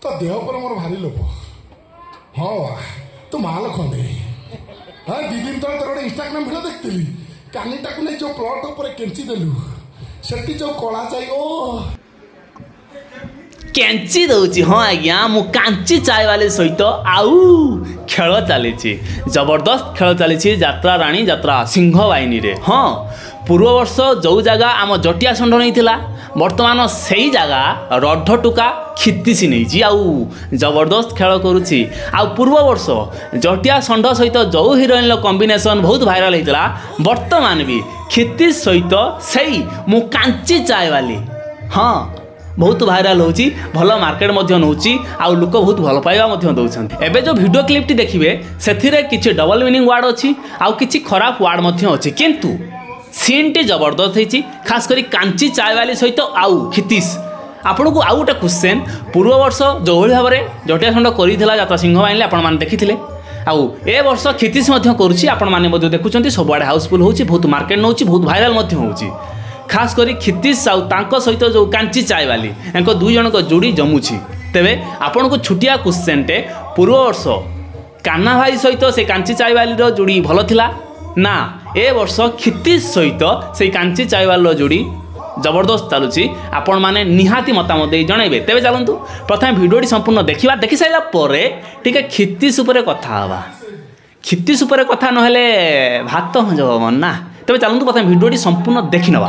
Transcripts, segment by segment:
तो देह पर मोर भारी लोभ। हाँ तू माल खंडे। हाँ 2 दिन तले गोटे इंस्टाग्राम भिडियो देखी कानीटा को नहीं जो प्लट उपर केंची देलु सेठी जो कला जाई ओ केंची दौची। हाँ आज्ञा मु कांची चाय वाले सहित आउ खेल चली जबरदस्त खेल चली यात्रा राणी यात्रा सिंह बाहिनी रे। हाँ पूर्व वर्ष जो जगह आम जटिया षंढ नहीं थिला वर्तमान से ही जगह रढ़ टुका खितिसी नहीं आउ जबरदस्त खेल करुच्ची। आ पूर्व वर्ष जटिया षंढ सहित जो हिरोइन कॉम्बिनेशन बहुत भाइराल होता वर्तमान भी खितिस सहित सही मु कांची चाय वाली हाँ बहुत भाइराल होची भल मार्केट नौची आउ लोक बहुत भल पाइबा दौरान। एबे जो वीडियो क्लिपटी देखिए से किसी डबल मीनिंग वार्ड अच्छी आउ किसी खराब वार्ड अच्छी किंतु सीन टी जबरदस्त होती खास करी कांची चाय वाली सहित आउ खितिस। आपन को आउ गोटे क्वेश्चन पूर्व वर्ष जो भाव में जटिया षंढ कर यात्रा सिंह बाहिनी आपने देखी आउ ए वर्ष खितिस करुच्ची आपने देखुं सबुआड़े हाउसफुल होची बहुत मार्केट नौची बहुत भाइराल होची खास करी खितिस आउ तांको सहित जो कांची चाय वाली एंको 2 जन को जोड़ी जमुची। तेबे आपन को छुटिया क्वेश्चन टे पूर्व वर्ष कान्हा भाई सहित से कांची चाय वाली रो जोड़ी भल थिला ना ए वर्ष खितिस सहित से कांची चाय वाली जोड़ी जबरदस्त चलुची आपण माने निहाती मतामत दे जणाइबे। तेबे चलंतु प्रथम वीडियोटी संपूर्ण देखिबा देखि साइला परे टिके खितिस उपरे कथा हवा। खितिस उपरे कथा नहेले भात हजबन ना। तेबे चलंतु प्रथम वीडियोटी संपूर्ण देखि नबा।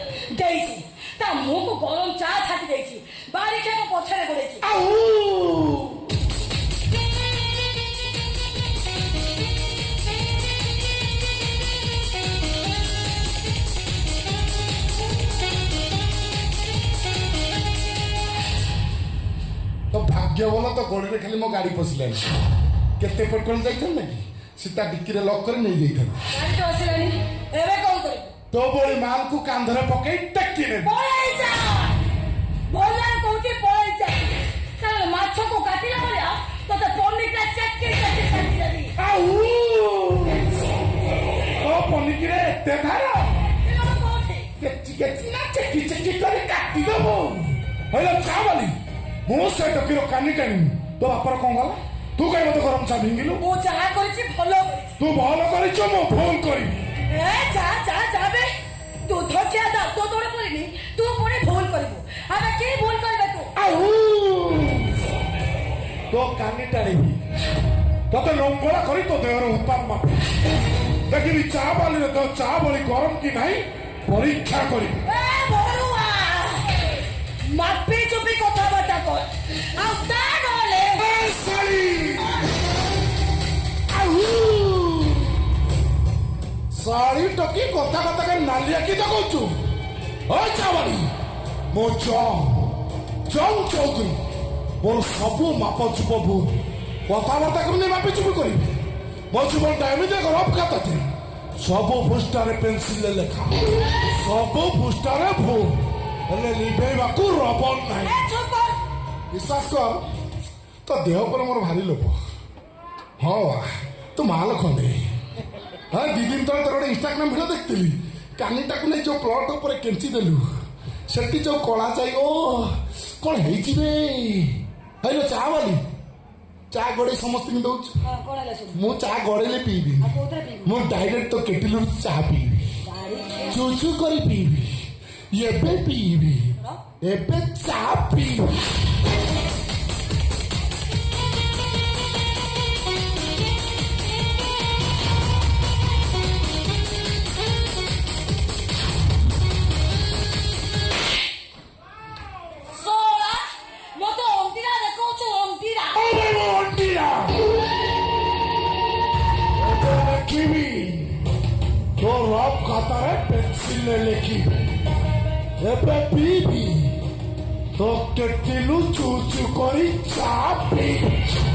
तो भाग्य भल तो गड़ी खाली मो गाड़ी पशिला केते पेट्रोल जाइथन ना कि सीता डिक्की रे लॉक कर नहीं जाइथन गाड़ी तो आसिलानी एबे कोन करे तो बोली माल को कांधरे पकई टक्की रे पळाई जा बोलना कोठी पळाई जा चल माछ को काटिला बोलिया तो पनिक रा चक्के काटी जादी आउ ओ पनिक रे एते धार एनो कोठी केची ना चक्की करे काटी दबो हेलो चावली मो से टकीरो कानी कानी तो बापर कोन गला तू कहीं मत गरम चा भिंगिलु ओ जहा करछि भलो तू भलो करिछ मो फोन करी ए जा बे तू धोकिया दा तो तोरे पड़िनी तू पुणे भूल करबो आबे के भूल करबे तू आउ तो कानी टाड़ीबी तते लंगड़ा करी तो देहर उत्ताप माप देखिबी चा बाली रे तो चा बली गरम कि नाही परीक्षा करी ए भरुआ मापी चुपी कथा बाटा कर आ ता नले ए साली आउ साली टकी कथा कथा के नालिया की कहूचु ओ चावली मो जंग चौधरी मोर सबू माप चुप भूल कथबार्ता कर मापी चुप करी मो जीवन टाइम देख रफ खाता थी सबू पृष्ठारे पेंसिल लेखा सबू पृष्ठारे भूल हेले लिभेइबाकू रबन नाही विश्वास कर तो देह पर मोर भारी लोभ। हाँ तू माल खंडे। हाँ 2 दिन तले गोटे इंस्टाग्राम भिडियो देखी कानीटा को नहीं जो प्लट उपर केंची देलु सेठी जो कला जाई ओ कौन हेची बे हेलो चा वाली चा गड़े समस्त में दउछ मु चा गड़ेले पीबी मु डायरेक्ट तो केटिलु चा पीबी चूचू करी पीबी एबे पीबी एबे चा पीबी सोला मतो ओंटीरा देखो छु ओंटीरा अरे ओंटीरा देखिबी तो रफ खाता है पेंसिल ले लेखी एबे पीबी तो केटिलु चूचू करी चा पीबी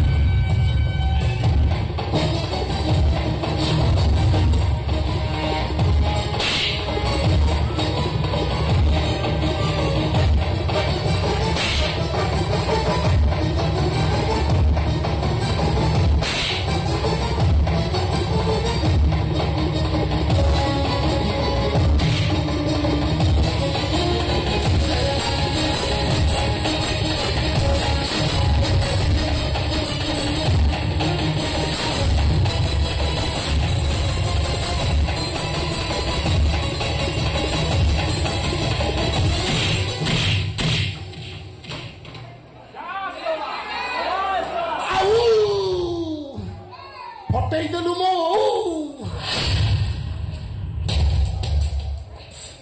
ଦେଇଦେଲୁ ମୋ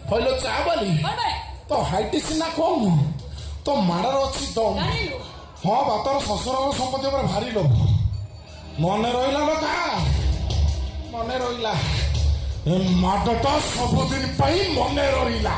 ହଇଲୋ ଚା ବାଲି ତ ହାଇଟ ସିନା କମ ତ ମାଡ଼ର ଅଛି ଦମ ହଁ ବା ତୋର ଶ୍ୱଶୁରର ସମ୍ପତ୍ତି ଉପରେ ଭାରି ଲୋଭ ମନେ ରହିଲା ଲୋକା ମନେ ରହିଲା ଏ ମାଡ଼ଟା ସବୁଦିନ ପାଇଁ ମନେ ରହିଲା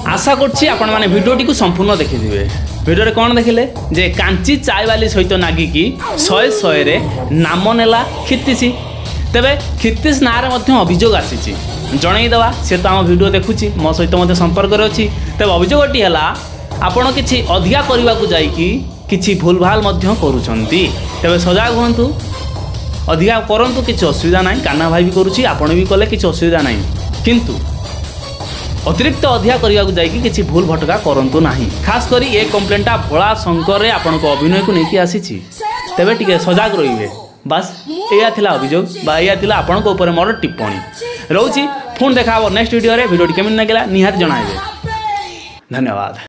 आशा करछि आपण माने भिडियोटी को संपूर्ण देखिथिबे भिडियो रे कोन देखिले जे कांची चाय वाली सहित नागिकी 100 रे नाम नेला खित्तिसी तेबे खित्तिस नारे मध्य अभियोग आसीची जणै दवा से तो हम वीडियो देखुची मो सहित मध्य संपर्क रे अछि तेबे अभियोगटी हला आपण किछि अधिका करबा को जाई कि किछि भूलभाल मध्य करूछंती तेबे सजाग हुंतु अधिका करंतु किछि असुविधा नाही कान्हा भाई भी करूची आपण भी कले किछि असुविधा नाही किंतु अतिरिक्त अधिका करने जाकि किसी भूल भटका करंतु नहीं खास करी ये कंप्लेंटा भोला शंकर रे आपण को अभिनय को लेकिन आसी तेबे टिके सजाग रहिबे बस एया थिला अभियोग बा एया थिला आपण को ऊपर मोर टिप्पणी रहउची फोन देखाबो नेक्स्ट वीडियो रे वीडियो केमिन लागला निहार जणाइबे धन्यवाद।